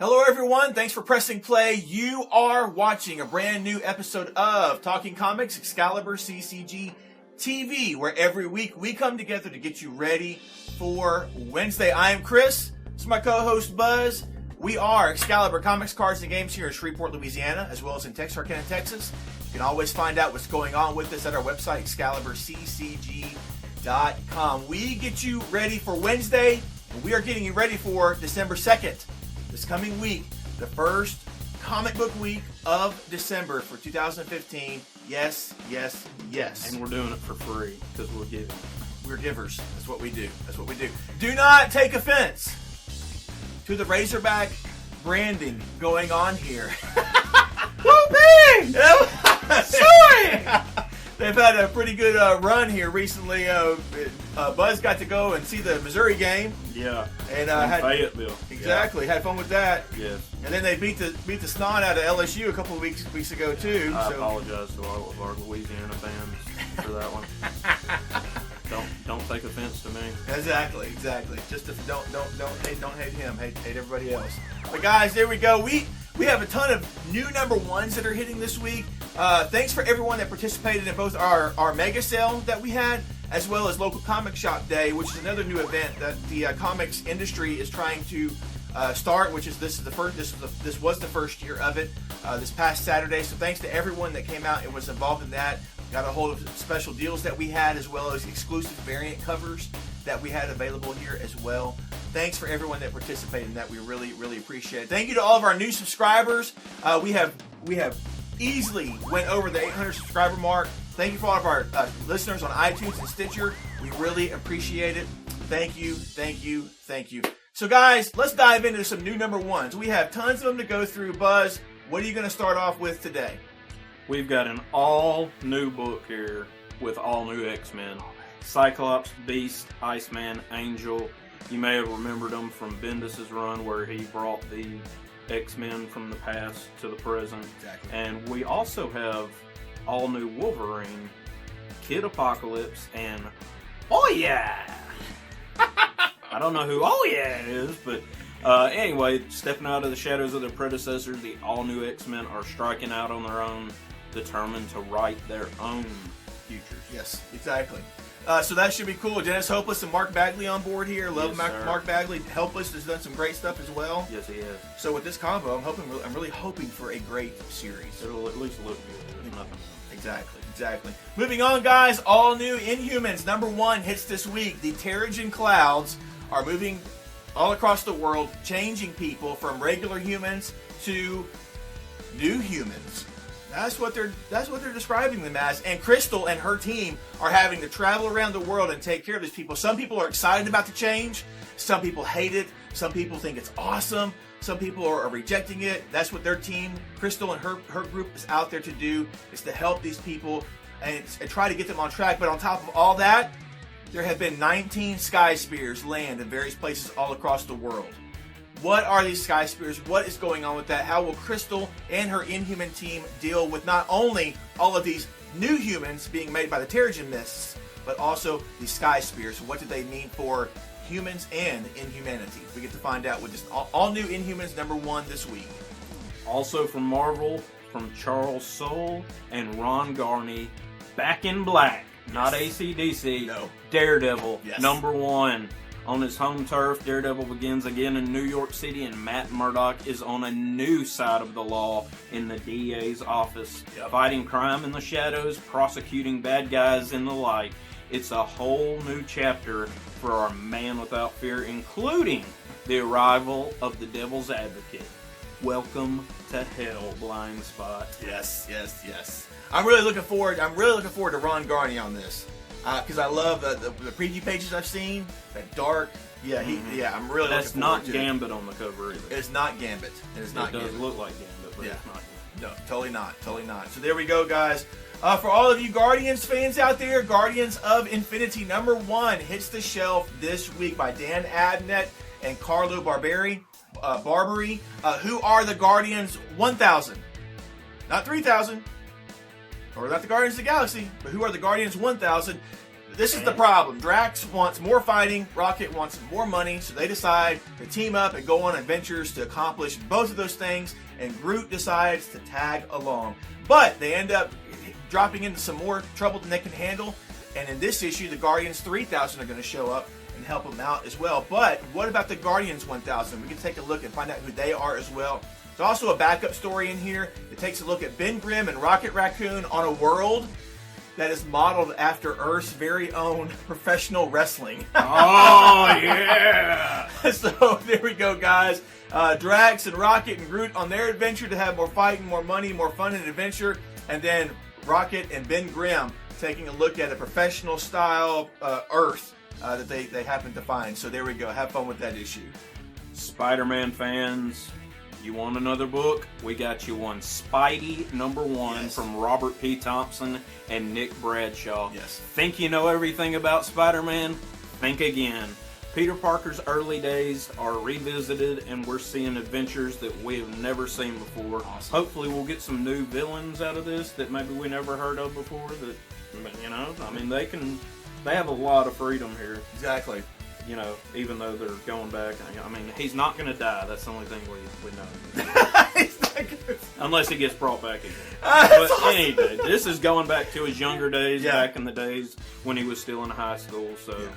Hello everyone, thanks for pressing play. You are watching a brand new episode of Talking Comics Excalibur CCG TV, where every week we come together to get you ready for Wednesday. I am Chris, this is my co-host Buzz. We are Excalibur Comics, Cards, and Games here in Shreveport, Louisiana, as well as in Texarkana, Texas. You can always find out what's going on with us at our website, ExcaliburCCG.com. We get you ready for Wednesday, and we are getting you ready for December 2nd. This coming week, the first comic book week of December for 2015. Yes, yes, yes. And we're doing it for free because we're giving. We're givers. That's what we do. That's what we do. Do not take offense to the Razorback branding going on here. Whoopee! Sorry! They've had a pretty good run here recently. Buzz got to go and see the Missouri game. Yeah. And had Fayetteville. Exactly. Yeah. Had fun with that. Yes. And then they beat the snot out of LSU a couple of weeks ago too. I apologize to all of our Louisiana fans for that one. Don't take offense to me. Exactly. Just don't hate him. Hate everybody else. But guys, there we go. We have a ton of new number ones that are hitting this week. Thanks for everyone that participated in both our mega sale that we had, as well as Local Comic Shop Day, which is another new event that the comics industry is trying to start. Which is this was the first year of it this past Saturday. So thanks to everyone that came out and was involved in that. Got a hold of special deals that we had, as well as exclusive variant covers that we had available here as well. Thanks for everyone that participated in that. We really, really appreciate it. Thank you to all of our new subscribers. We have easily went over the 800 subscriber mark. Thank you for all of our listeners on iTunes and Stitcher. We really appreciate it. Thank you. So guys, let's dive into some new number ones. We have tons of them to go through. Buzz, what are you going to start off with today? We've got an all-new book here with all new X-Men. Cyclops, Beast, Iceman, Angel. You may have remembered them from Bendis' run where he brought the X-Men from the past to the present. Exactly. And we also have all new Wolverine, Kid Apocalypse, and Oya! I don't know who Oya is, but anyway, stepping out of the shadows of their predecessors, the all new X-Men are striking out on their own, determined to write their own futures. Yes, exactly. So that should be cool. Dennis Hopeless and Mark Bagley on board here. Love yes, Mark Bagley. Helpless has done some great stuff as well. Yes, he has. So with this combo, I'm really hoping for a great series. It'll at least look good. There's nothing. Exactly. Moving on, guys. All new Inhumans number one hits this week. The Terrigen Clouds are moving all across the world, changing people from regular humans to new humans. That's what they're describing them as. And Crystal and her team are having to travel around the world and take care of these people. Some people are excited about the change. Some people hate it. Some people think it's awesome. Some people are rejecting it. That's what their team, Crystal and her group, is out there to do, is to help these people and try to get them on track. But on top of all that, there have been 19 Sky Spears land in various places all across the world. What are these Sky Spears? What is going on with that? How will Crystal and her Inhuman team deal with not only all of these new humans being made by the Terrigen Mists, but also these Sky Spears? What do they mean for humans and inhumanity? We get to find out with this all new Inhumans number one this week. Also from Marvel, from Charles Soule and Ron Garney, Back in Black, not AC/DC. No. Daredevil, yes. Number one. On his home turf, Daredevil begins again in New York City, and Matt Murdock is on a new side of the law in the DA's office, fighting crime in the shadows, prosecuting bad guys in the light. It's a whole new chapter for our Man Without Fear, including the arrival of the Devil's Advocate. Welcome to hell, Blind Spot. Yes. I'm really looking forward to Ron Garney on this. Because I love the preview pages I've seen. That dark, I'm really. That's looking not forward to Gambit on the cover either. It's not Gambit. It does look like Gambit, but it's not Gambit. No, totally not. So there we go, guys. For all of you Guardians fans out there, Guardians of Infinity number one hits the shelf this week by Dan Abnett and Carlo Barberi. Who are the Guardians 1000? Not 3000. Or not the Guardians of the Galaxy, but who are the Guardians 1000? this is the problem. Drax wants more fighting, Rocket wants more money, so they decide to team up and go on adventures to accomplish both of those things, and Groot decides to tag along. But they end up dropping into some more trouble than they can handle, and in this issue, the Guardians 3000 are going to show up and help them out as well. But what about the Guardians 1000? We can take a look and find out who they are as well. There's also a backup story in here that takes a look at Ben Grimm and Rocket Raccoon on a world that is modeled after Earth's very own professional wrestling. Oh, yeah! So there we go, guys. Drax and Rocket and Groot on their adventure to have more fighting, more money, more fun and adventure. And then Rocket and Ben Grimm taking a look at a professional style Earth that they happen to find. So there we go. Have fun with that issue. Spider-Man fans, you want another book? We got you one. Spidey #1 Yes. from Robert P. Thompson and Nick Bradshaw. Yes. Think you know everything about Spider-Man? Think again. Peter Parker's early days are revisited, and we're seeing adventures that we have never seen before. Awesome. Hopefully we'll get some new villains out of this that maybe we never heard of before. That, you know, I mean, they have a lot of freedom here. Exactly. You know, even though they're going back. I mean, he's not going to die. That's the only thing we know. Unless he gets brought back again. But anyway, this is going back to his younger days, back in the days when he was still in high school. So,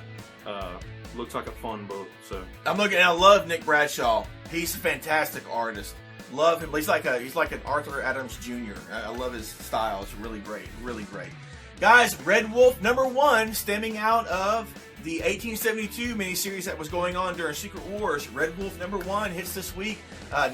looks like a fun book. So I'm looking. I love Nick Bradshaw. He's a fantastic artist. Love him. He's like an Arthur Adams Jr. I love his style. It's really great. Really great. Guys, Red Wolf #1, stemming out of the 1872 miniseries that was going on during Secret Wars. Red Wolf #1 hits this week.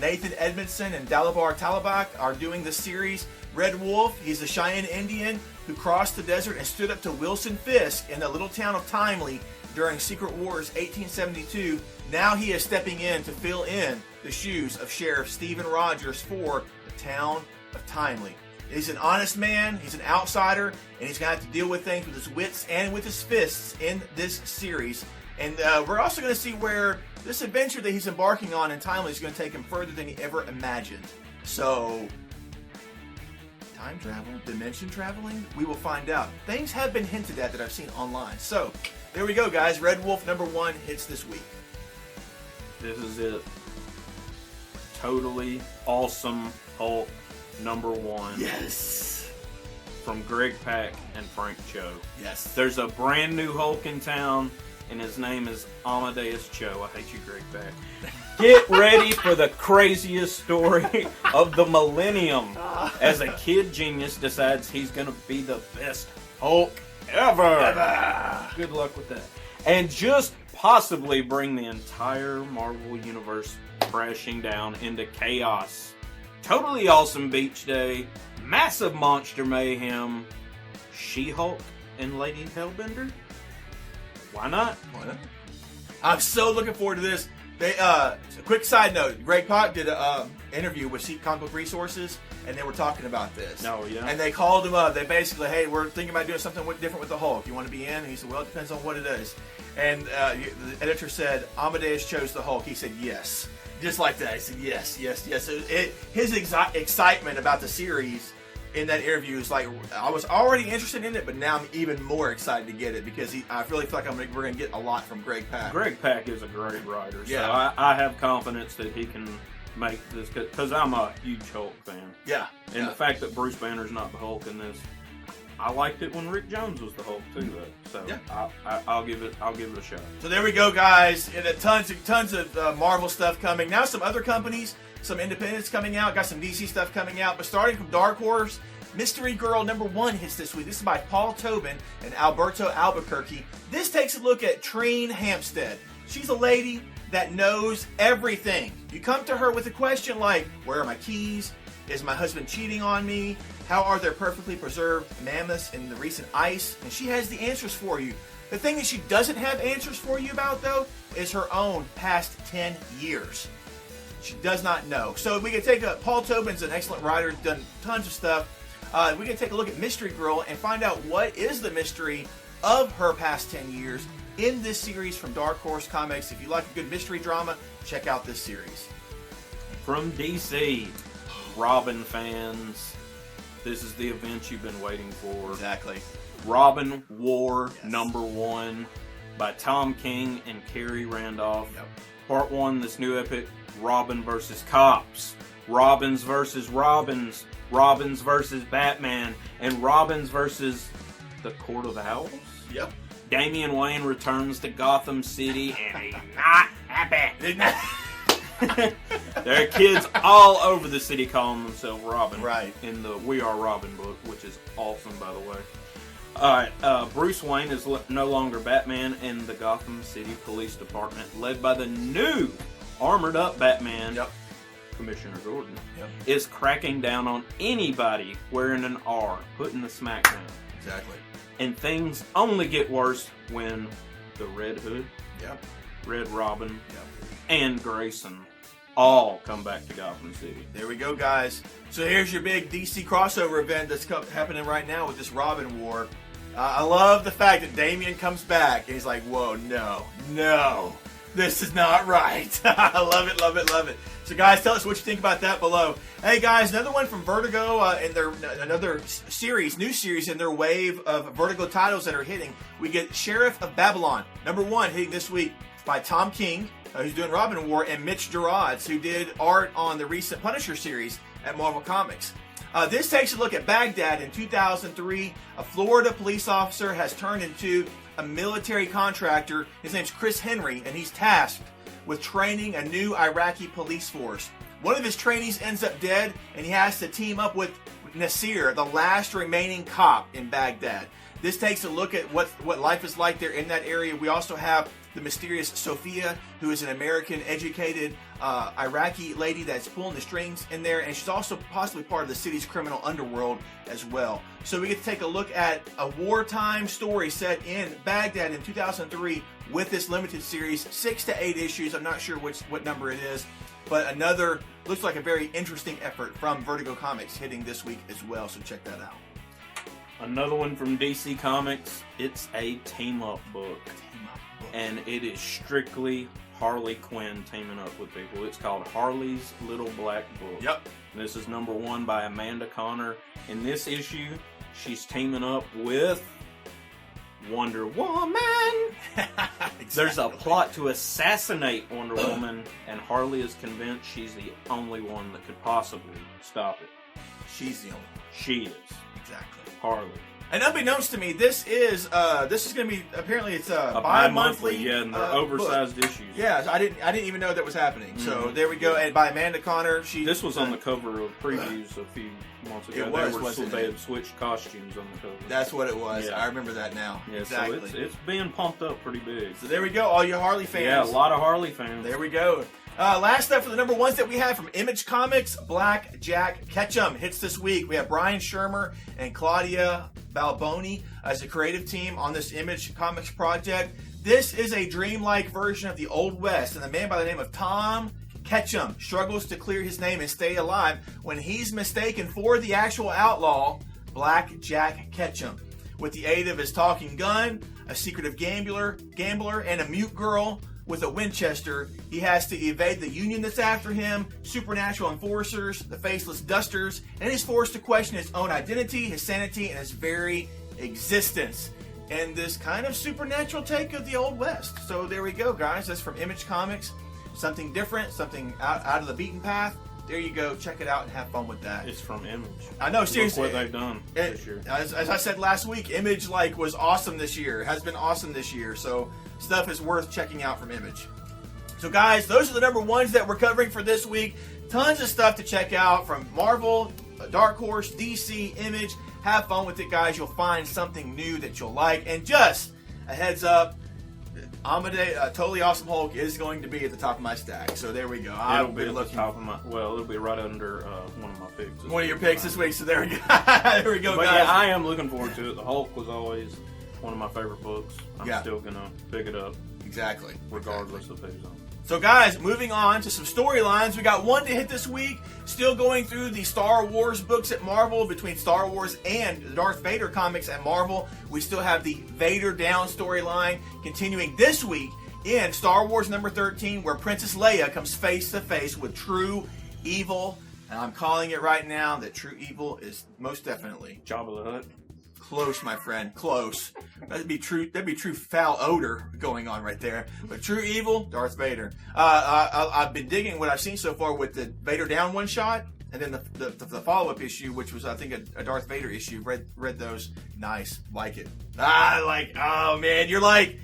Nathan Edmondson and Dalabar Talabak are doing this series. Red Wolf, he's a Cheyenne Indian who crossed the desert and stood up to Wilson Fisk in the little town of Timely during Secret Wars 1872. Now he is stepping in to fill in the shoes of Sheriff Stephen Rogers for the town of Timely. He's an honest man, he's an outsider, and he's going to have to deal with things with his wits and with his fists in this series. And we're also going to see where this adventure that he's embarking on in Timely is going to take him further than he ever imagined. So, time travel, dimension traveling, we will find out. Things have been hinted at that I've seen online. So, there we go, guys. Red Wolf #1 hits this week. this is it. Totally awesome Hulk #1. Yes. From Greg Pak and Frank Cho. Yes. There's a brand new Hulk in town, and his name is Amadeus Cho. I hate you, Greg Pak. Get ready for the craziest story of the millennium, as a kid genius decides he's going to be the best Hulk ever. Good luck with that. And just possibly bring the entire Marvel Universe crashing down into chaos. Totally awesome beach day, massive monster mayhem, She-Hulk and Lady Hellbender? Why not? Why not? I'm so looking forward to this. They a quick side note: Greg Pak did an interview with Seek Comic Book Resources, and they were talking about this. Oh, yeah? And they called him up. They basically, hey, we're thinking about doing something different with the Hulk. You want to be in? And he said, well, it depends on what it is. And the editor said, Amadeus chose the Hulk. He said, yes. Just like that. He said, yes, yes, yes. So his excitement about the series in that interview is like, I was already interested in it, but now I'm even more excited to get it because I really feel like we're going to get a lot from Greg Pak. Greg Pak is a great writer, so Yeah. I have confidence that he can make this, because I'm a huge Hulk fan. Yeah. And the fact that Bruce Banner's not the Hulk in this, I liked it when Rick Jones was the Hulk too, though. So Yeah. I'll give it a shot. So there we go, guys. And tons of Marvel stuff coming. Now some other companies, some independents coming out. Got some DC stuff coming out. But starting from Dark Horse, Mystery Girl #1 hits this week. This is by Paul Tobin and Alberto Albuquerque. This takes a look at Trine Hampstead. She's a lady that knows everything. You come to her with a question like, where are my keys? Is my husband cheating on me? How are there perfectly preserved mammoths in the recent ice? And she has the answers for you. The thing that she doesn't have answers for you about, though, is her own past 10 years. She does not know. So we can take Paul Tobin's an excellent writer, done tons of stuff. We can take a look at Mystery Girl and find out what is the mystery of her past 10 years in this series from Dark Horse Comics. If you like a good mystery drama, check out this series. From DC, Robin fans, this is the event you've been waiting for. Exactly. Robin War Yes. #1 by Tom King and Kerry Randolph. Yep. Part 1, this new epic, Robin versus Cops, Robins versus Robins, Robins versus Batman, and Robins versus the Court of Owls. Yep. Damian Wayne returns to Gotham City and he's not happy. There are kids all over the city calling themselves Robin. Right. In the We Are Robin book, which is awesome, by the way. Alright, Bruce Wayne is no longer Batman, and the Gotham City Police Department, led by the new armored up Batman, Yep. Commissioner Gordon, Yep. is cracking down on anybody wearing an R, putting the smack down. Exactly. And things only get worse when the Red Hood, Yep. Red Robin, Yep. and Grayson all come back to Gotham City. There we go, guys. So here's your big DC crossover event that's happening right now with this Robin War. I love the fact that Damian comes back and he's like, whoa, no, this is not right. I love it, love it, love it. So guys, tell us what you think about that below. Hey guys, another one from Vertigo in their another series, new series in their wave of Vertigo titles that are hitting. We get Sheriff of Babylon, #1 hitting this week by Tom King, who's doing Robin War, and Mitch Gerads, who did art on the recent Punisher series at Marvel Comics. This takes a look at Baghdad in 2003. A Florida police officer has turned into a military contractor. His name's Chris Henry, and he's tasked with training a new Iraqi police force. One of his trainees ends up dead, and he has to team up with Nasir, the last remaining cop in Baghdad. This takes a look at what life is like there in that area. We also have the mysterious Sophia, who is an American-educated Iraqi lady that's pulling the strings in there, and she's also possibly part of the city's criminal underworld as well. So we get to take a look at a wartime story set in Baghdad in 2003 with this limited series, 6 to 8 issues. I'm not sure what number it is, but another looks like a very interesting effort from Vertigo Comics hitting this week as well. So check that out. Another one from DC Comics, it's a team-up book. And it is strictly Harley Quinn teaming up with people. It's called Harley's Little Black Book. Yep. This is #1 by Amanda Connor. In this issue, she's teaming up with Wonder Woman. Exactly. There's a plot to assassinate Wonder Woman, and Harley is convinced she's the only one that could possibly stop it. She's the only one. She is. Exactly. Harley. And unbeknownst to me, this is going to be, apparently it's a A bi-monthly. yeah, and they're book. oversized issues. Yeah, I didn't even know that was happening. So Mhm. there we go. And by Amanda Connor, This was on the cover of previews a few months ago. It was, wasn't They it? had switched costumes on the cover. That's what it was. Yeah. I remember that now. Yeah, exactly. so it's being pumped up pretty big. So there we go, all you Harley fans. Yeah, a lot of Harley fans. There we go. Last up for the #1s that we have from Image Comics, Black Jack Ketchum hits this week. We have Brian Shermer and Claudia Balboni as a creative team on this Image Comics project. This is a dreamlike version of the Old West, and the man by the name of Tom Ketchum struggles to clear his name and stay alive when he's mistaken for the actual outlaw, Black Jack Ketchum. With the aid of his talking gun, a secretive gambler, and a mute girl with a Winchester, he has to evade the Union that's after him, supernatural enforcers, the faceless dusters, and he's forced to question his own identity, his sanity, and his very existence. And this kind of supernatural take of the Old West. So there we go, guys. That's from Image Comics. Something different, something out of the beaten path. There you go. Check it out and have fun with that. It's from Image. I know, seriously. Look what they've done this year. As I said last week, Image was awesome this year. Has been awesome this year. So stuff is worth checking out from Image. So guys, those are the #1s that we're covering for this week. Tons of stuff to check out from Marvel, Dark Horse, DC, Image. Have fun with it, guys. You'll find something new that you'll like. And just a heads up, Totally Awesome Hulk is going to be at the top of my stack. So there we go. It'll be at the top of my. Well, it'll be right under one of my picks. One of your picks this week. So there we go. There we go, But guys. yeah, I am looking forward to it. The Hulk was always one of my favorite books. I'm Yeah. still gonna pick it up Exactly. regardless of who's on. So guys, moving on to some storylines. We got one to hit this week. Still going through the Star Wars books at Marvel, between Star Wars and the Darth Vader comics at Marvel. We still have the Vader Down storyline continuing this week in Star Wars #13, where Princess Leia comes face to face with true evil. And I'm calling it right now that true evil is most definitely Jabba the Hutt. Close, my friend. Close. That'd be true foul odor going on right there. But true evil, Darth Vader. I've been digging what I've seen so far with the Vader down one shot, and then the follow-up issue, which was I think a Darth Vader issue. Read those. Nice. Like it. Oh man, you're like,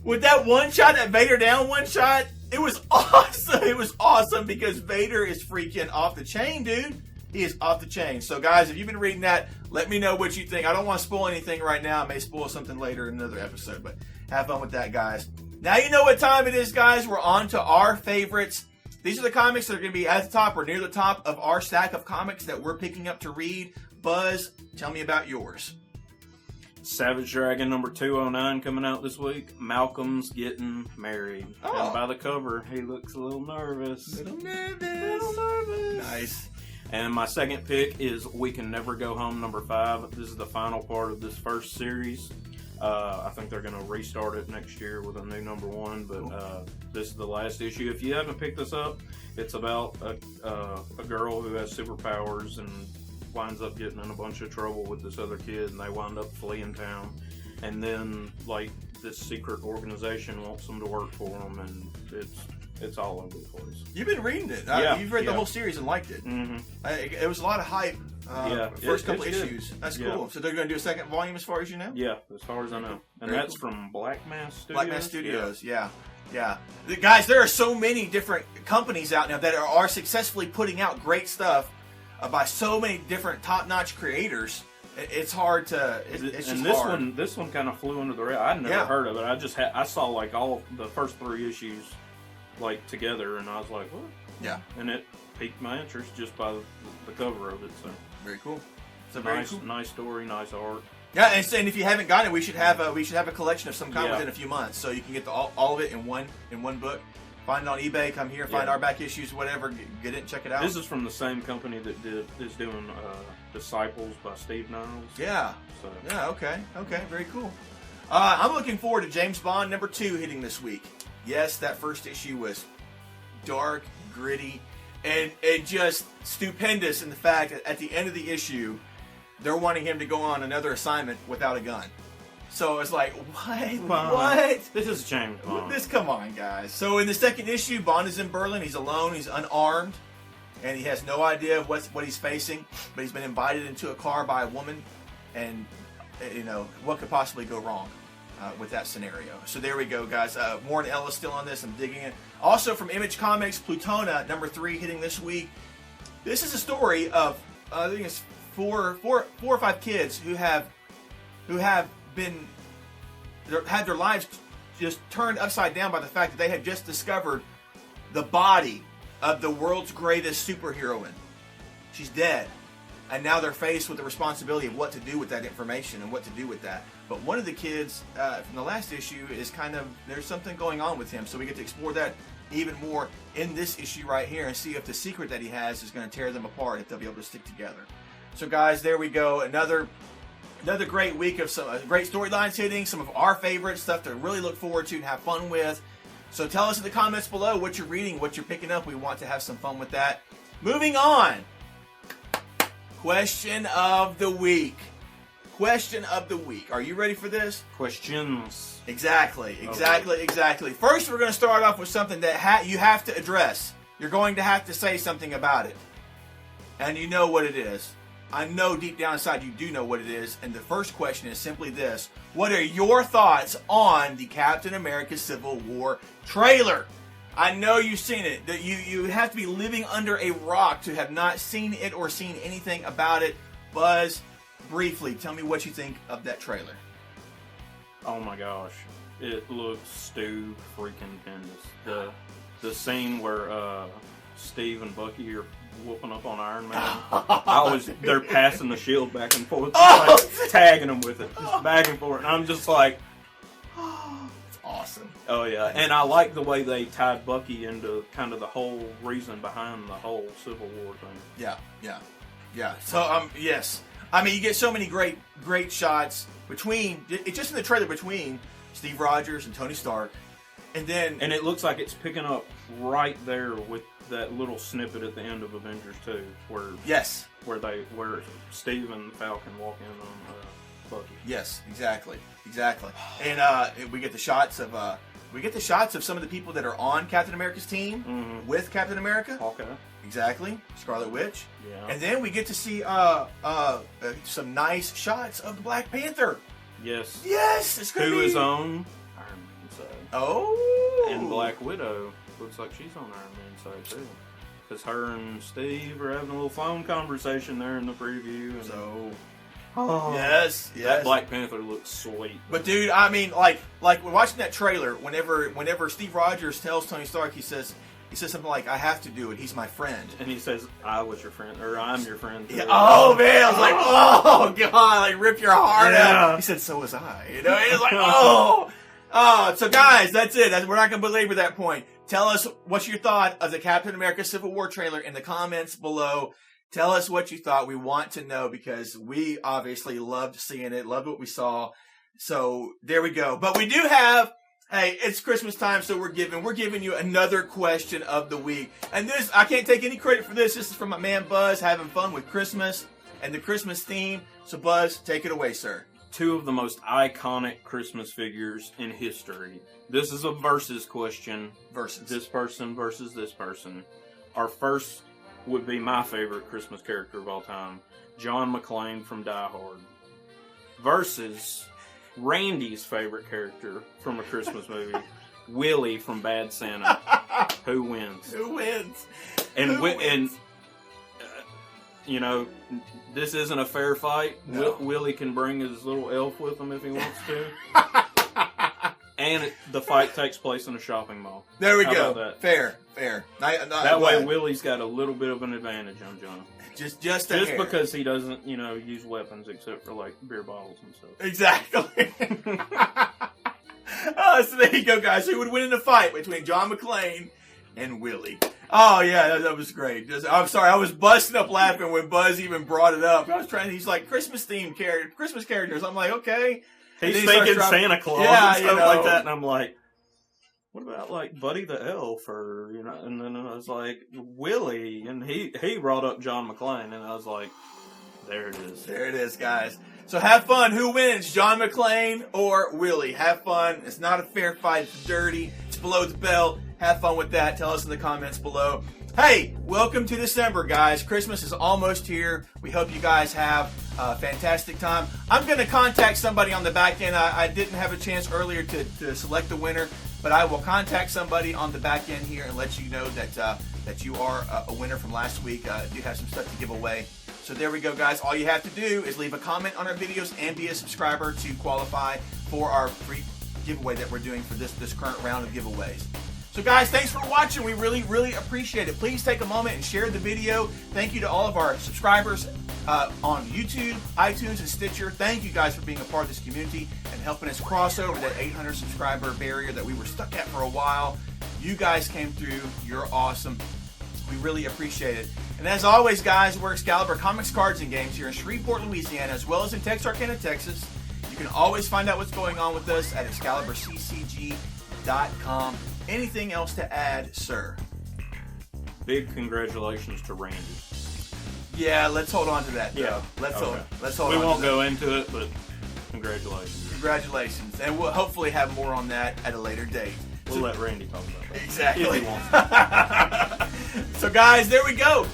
with that one shot, that Vader down one shot, it was awesome. It was awesome because Vader is freaking off the chain, dude. He is off the chain. So, guys, if you've been reading that, let me know what you think. I don't want to spoil anything right now. I may spoil something later in another episode, but have fun with that, guys. Now you know what time it is, guys. We're on to our favorites. These are the comics that are going to be at the top or near the top of our stack of comics that we're picking up to read. Buzz, tell me about yours. Savage Dragon number 209 coming out this week. Malcolm's getting married. Oh. And by the cover, he looks a little nervous. Little nervous. Nice. And my second pick is We Can Never Go Home number 5. This is the final part of this first series. I think they're going to restart it next year with a new number 1, but this is the last issue. If you haven't picked this up, it's about a girl who has superpowers and winds up getting in a bunch of trouble with this other kid, and they wind up fleeing town. And then, like, this secret organization wants them to work for them, and it's all over the place. You've been reading it. Yeah, You've read the whole series and liked it. Mm-hmm. It was a lot of hype. First couple issues. Good. That's cool. So they're going to do a second volume as far as you know? Yeah, as far as I know. And Very that's cool. from Black Mass Studios. Black Mass Studios, yeah. Guys, there are so many different companies out now that are successfully putting out great stuff by so many different top-notch creators. It's hard to. It's just hard. This one kind of flew under the radar. I'd never heard of it. I saw like all the first 3 issues like together, and I was like, what? Yeah. And it piqued my interest just by the cover of it. So very cool. It's a nice story, nice art. Yeah, and if you haven't gotten it, we should have a collection of some kind within a few months, so you can get all of it in one book. Find it on eBay. Come here, find our back issues, whatever. Get it, and check it out. This is from the same company that is doing Disciples by Steve Niles. Yeah. So. Yeah. Okay. Very cool. I'm looking forward to James Bond number 2 hitting this week. Yes, that first issue was dark, gritty, and just stupendous in the fact that at the end of the issue, they're wanting him to go on another assignment without a gun. So it's like, what? This is James Bond. Come on, guys. So in the second issue, Bond is in Berlin. He's alone. He's unarmed, and he has no idea of what he's facing. But he's been invited into a car by a woman, and what could possibly go wrong with that scenario? So there we go, guys. Warren Ellis still on this. I'm digging it. Also from Image Comics, Plutona number 3 hitting this week. This is a story of I think it's four or five kids who have had their lives just turned upside down by the fact that they had just discovered the body of the world's greatest superheroine. She's dead. And now they're faced with the responsibility of what to do with that information and what to do with that. But one of the kids from the last issue is there's something going on with him. So we get to explore that even more in this issue right here and see if the secret that he has is going to tear them apart, if they'll be able to stick together. So guys, there we go. Another great week of some great storylines hitting, some of our favorite stuff to really look forward to and have fun with. So tell us in the comments below what you're reading, what you're picking up. We want to have some fun with that. Moving on. Question of the week. Question of the week. Are you ready for this? Questions. Exactly. First, we're going to start off with something that you have to address. You're going to have to say something about it. And you know what it is. I know deep down inside you do know what it is. And the first question is simply this. What are your thoughts on the Captain America Civil War trailer? I know you've seen it. You have to be living under a rock to have not seen it or seen anything about it. Buzz, briefly, tell me what you think of that trailer. Oh my gosh. It looks stupendous. The scene where Steve and Bucky are whooping up on Iron Man. They're passing the shield back and forth, like, tagging them with it, just back and forth. And I'm just like, it's awesome. Oh yeah, and I like the way they tied Bucky into kind of the whole reason behind the whole Civil War thing. Yeah. So yes, I mean you get so many great shots between just in the trailer between Steve Rogers and Tony Stark, and it looks like it's picking up right there with that little snippet at the end of Avengers 2, where Steve and Falcon walk in on Bucky. Yes, exactly. And we get the shots of some of the people that are on Captain America's team with Captain America. Hawkeye. Exactly. Scarlet Witch. Yeah. And then we get to see some nice shots of the Black Panther. Yes. Yes, it's gonna Who be is on Iron Man's side. Oh. And Black Widow looks like she's on Iron Man's side too. Because her and Steve are having a little phone conversation there in the preview. And So. oh, Yes. that Black Panther looks sweet. But dude, I mean, like we're watching that trailer. Whenever Steve Rogers tells Tony Stark, he says something like, "I have to do it. He's my friend." And he says, "I was your friend," or "I'm your friend." Yeah. Oh man, I was like, "Oh god!" Like rip your heart Yeah. out. He said, "So was I." You know, it's like, oh. So guys, that's it. We're not gonna belabor that point. Tell us what you thought of the Captain America Civil War trailer in the comments below. Tell us what you thought. We want to know because we obviously loved seeing it, loved what we saw. So there we go. But we do have, hey, it's Christmas time, so we're giving you another question of the week. And this, I can't take any credit for this. This is from my man Buzz having fun with Christmas and the Christmas theme. So Buzz, take it away, sir. Two of the most iconic Christmas figures in history. This is a versus question. Versus. This person versus this person. Our first would be my favorite Christmas character of all time, John McClane from Die Hard, versus Randy's favorite character from a Christmas movie, Willie from Bad Santa. Who wins? Who wins? And Who wins? You know, this isn't a fair fight. No. Willie can bring his little elf with him if he wants to. And the fight takes place in a shopping mall. There we How go. about that? Fair. That way, Willie's got a little bit of an advantage on John. Just a hair. because he doesn't, use weapons except for like beer bottles and stuff. Exactly. So there you go, guys. Who would win in a fight between John McClane and Willie? Oh yeah, that was great. I'm sorry, I was busting up laughing when Buzz even brought it up. He's like Christmas characters. I'm like, okay. He's thinking Santa Claus and stuff like that, and I'm like, what about like Buddy the Elf, or And then I was like Willie, and he brought up John McClane, and I was like, there it is. There it is, guys. So have fun. Who wins, John McClane or Willie? Have fun. It's not a fair fight. It's dirty. It's below the belt. Have fun with that. Tell us in the comments below. Hey, welcome to December, guys. Christmas is almost here. We hope you guys have a fantastic time. I'm going to contact somebody on the back end. I didn't have a chance earlier to select the winner, but I will contact somebody on the back end here and let you know that you are a winner from last week. I do have some stuff to give away. So there we go, guys. All you have to do is leave a comment on our videos and be a subscriber to qualify for our free giveaway that we're doing for this current round of giveaways. So guys, thanks for watching. We really, really appreciate it. Please take a moment and share the video. Thank you to all of our subscribers on YouTube, iTunes, and Stitcher. Thank you guys for being a part of this community and helping us cross over that 800 subscriber barrier that we were stuck at for a while. You guys came through. You're awesome. We really appreciate it. And as always, guys, we're Excalibur Comics, Cards, and Games here in Shreveport, Louisiana, as well as in Texarkana, Texas. You can always find out what's going on with us at ExcaliburCCG.com. Anything else to add, sir? Big congratulations to Randy. Yeah, let's hold on to that. Though. Yeah, let's hold We on. won't to go into it, but congratulations. Congratulations, and we'll hopefully have more on that at a later date. We'll let Randy talk about that. Exactly. If he wants to. So, guys, there we go.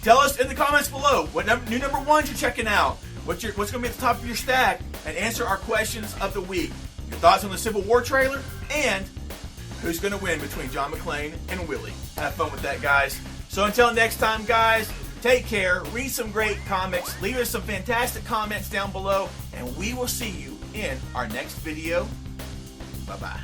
Tell us in the comments below what new number ones you're checking out. What's going to be at the top of your stack, and answer our questions of the week. Your thoughts on the Civil War trailer, and who's going to win between John McClane and Willie. Have fun with that, guys. So until next time, guys, take care. Read some great comics. Leave us some fantastic comments down below, and we will see you in our next video. Bye-bye.